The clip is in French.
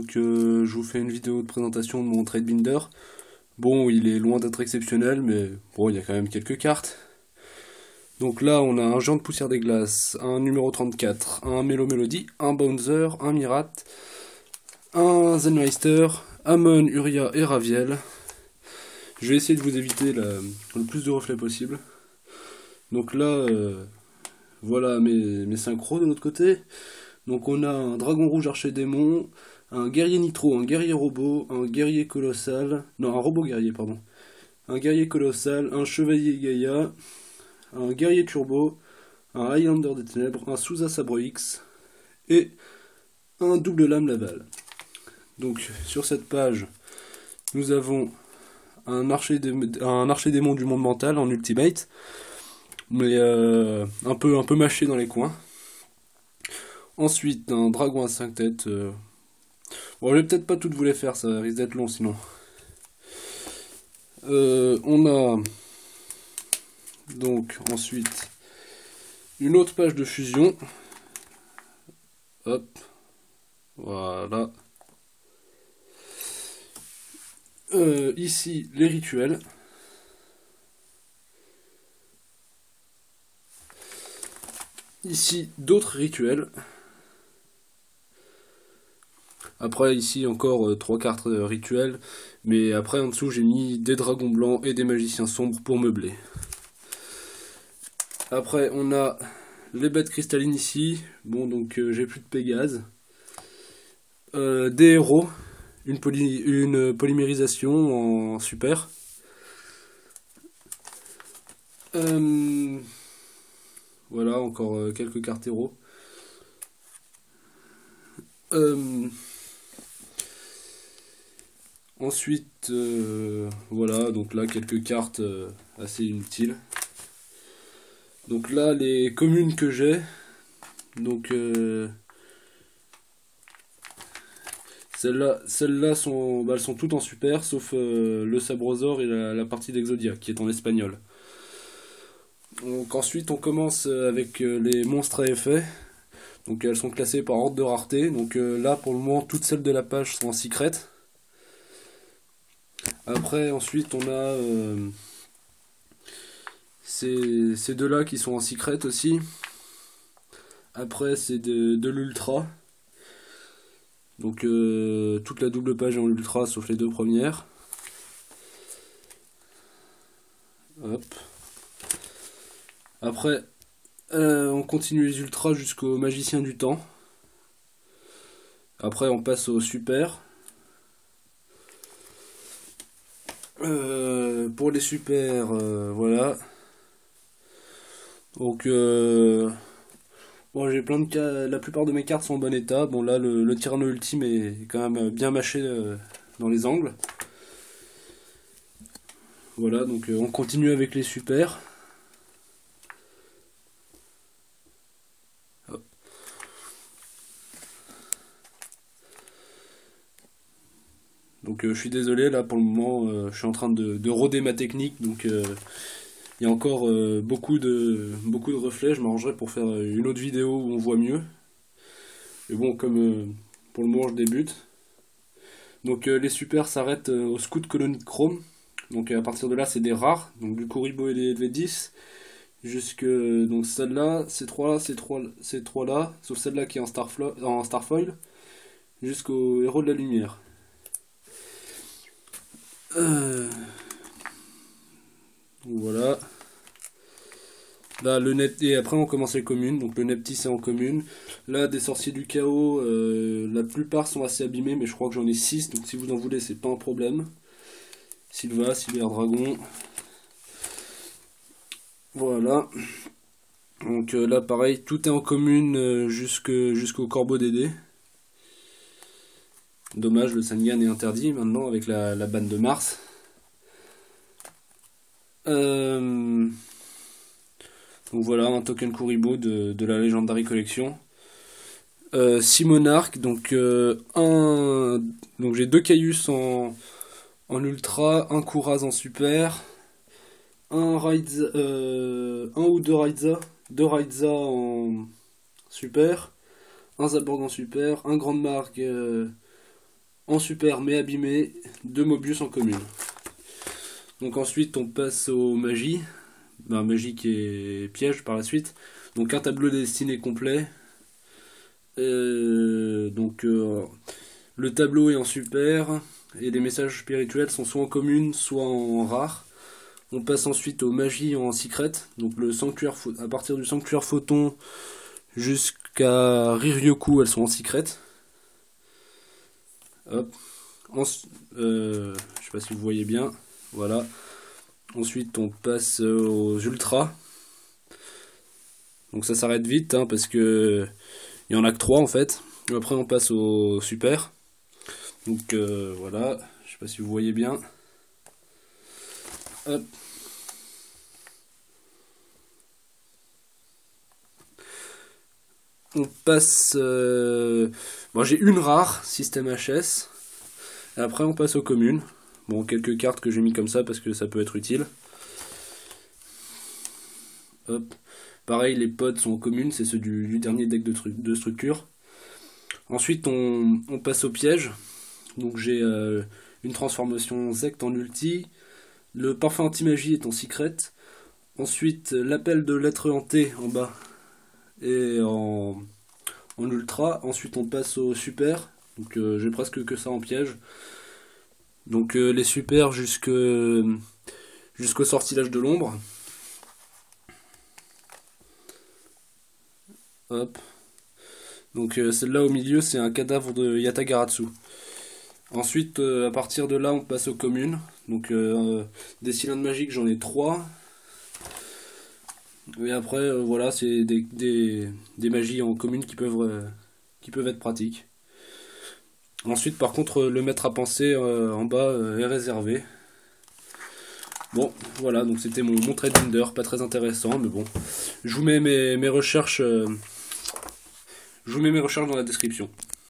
Donc je vous fais une vidéo de présentation de mon trade binder. Bon, il est loin d'être exceptionnel, mais bon, il y a quand même quelques cartes. Donc là, on a un Géant de Poussière des Glaces, un numéro 34, un Mélo Mélodie, un Bouncer, un Mirat, un Zenmeister, Amon, Uria et Raviel. Je vais essayer de vous éviter le plus de reflets possible. Donc là, voilà mes synchros de l'autre côté. Donc on a un Dragon Rouge Archer Démon, un Guerrier Nitro, un Guerrier Robot, un Guerrier Colossal, non un Robot Guerrier pardon, un Guerrier Colossal, un Chevalier Gaïa, un Guerrier Turbo, un Highlander des Ténèbres, un Sousa Sabre X et un Double Lame Laval. Donc sur cette page, nous avons un archer démon du monde mental en ultimate, mais un peu mâché dans les coins. Ensuite, un dragon à 5 têtes. Bon, je vais peut-être pas toutes vous les faire, ça risque d'être long sinon. On a donc ensuite une autre page de fusion. Hop, voilà. Ici, les rituels. Ici, d'autres rituels. Après, ici, encore 3 cartes rituelles. Mais après, en dessous, j'ai mis des dragons blancs et des magiciens sombres pour meubler. Après, on a les bêtes cristallines ici. Bon, donc j'ai plus de Pégase. Des héros. Une polymérisation en super. Voilà, encore quelques cartes héros. Ensuite, voilà, donc là quelques cartes assez inutiles. Donc là les communes que j'ai, donc celles-là sont, elles sont toutes en super, sauf le Sabrosaur et la partie d'Exodia qui est en espagnol. Donc ensuite on commence avec les monstres à effet. Donc elles sont classées par ordre de rareté. Donc là pour le moment toutes celles de la page sont en secret. Après ensuite on a ces deux-là qui sont en secret aussi. Après c'est de l'ultra. Donc toute la double page est en ultra sauf les deux premières. Hop. Après on continue les ultras jusqu'au magicien du temps. Après on passe au super. Pour les super, voilà. Donc bon, j'ai plein de la plupart de mes cartes sont en bon état. Bon là le Tyranno ultime est quand même bien mâché dans les angles. Voilà, donc on continue avec les super. Hop. Donc je suis désolé là pour le moment, je suis en train de roder ma technique, donc il y a encore beaucoup de reflets. Je m'arrangerai pour faire une autre vidéo où on voit mieux. Mais bon, comme pour le moment je débute. Donc les super s'arrêtent au Scout Colonie de Chrome. Donc à partir de là c'est des rares. Donc du Kuribo et des 10. Jusque donc celle-là, ces trois-là, ces trois-là, sauf celle-là qui est en Starfoil, jusqu'au héros de la lumière. Voilà. Là, le net et après on commence les communes. Donc le Nepti c'est en commune. Là, des sorciers du chaos, la plupart sont assez abîmés, mais je crois que j'en ai 6. Donc si vous en voulez, c'est pas un problème. Sylva, Cyber Dragon. Voilà. Donc là, pareil, tout est en commune jusqu'au Corbeau Dédé. Dommage, le Sangan est interdit maintenant avec la banne de Mars. Donc voilà, un token Kuribo de la Legendary Collection. 6 monarques, donc donc j'ai 2 Caius en ultra, un Kouraz en super, un ou deux Raiza en super, un Zaborg en super, un Grande Marque en super mais abîmé de Mobius en commune. Donc ensuite on passe aux magies, magie qui est piège par la suite. Donc un tableau destiné complet. Le tableau est en super et les messages spirituels sont soit en commune soit en rare. On passe ensuite aux magies en secret, donc le sanctuaire à partir du sanctuaire photon jusqu'à Riryoku, elles sont en secret. Hop. Je sais pas si vous voyez bien. Voilà. Ensuite on passe aux ultras. Donc ça s'arrête vite hein, parce que il y en a que 3 en fait. Après on passe au super. Donc voilà, je sais pas si vous voyez bien. Hop. On passe... Bon, j'ai une rare, système HS. Et après on passe aux communes. Bon, quelques cartes que j'ai mis comme ça parce que ça peut être utile. Hop. Pareil, les pods sont en commune, c'est ceux du dernier deck de structure. Ensuite, on passe au piège. Donc j'ai une transformation Zect en ulti. Le parfum anti-magie est en secret. Ensuite, l'appel de l'être hanté en bas et en ultra. Ensuite, on passe au super. Donc j'ai presque que ça en piège. Donc les super jusqu'au sortilège de l'ombre. Hop. Donc celle-là au milieu, c'est un cadavre de Yatagaratsu. Ensuite, à partir de là, on passe aux communes. Donc des cylindres magiques, j'en ai 3. Et après, voilà, c'est des magies en commune qui peuvent être pratiques. Ensuite, par contre, le maître à penser en bas est réservé. Bon, voilà, donc c'était mon trade binder, pas très intéressant, mais bon. Je vous mets mes recherches dans la description.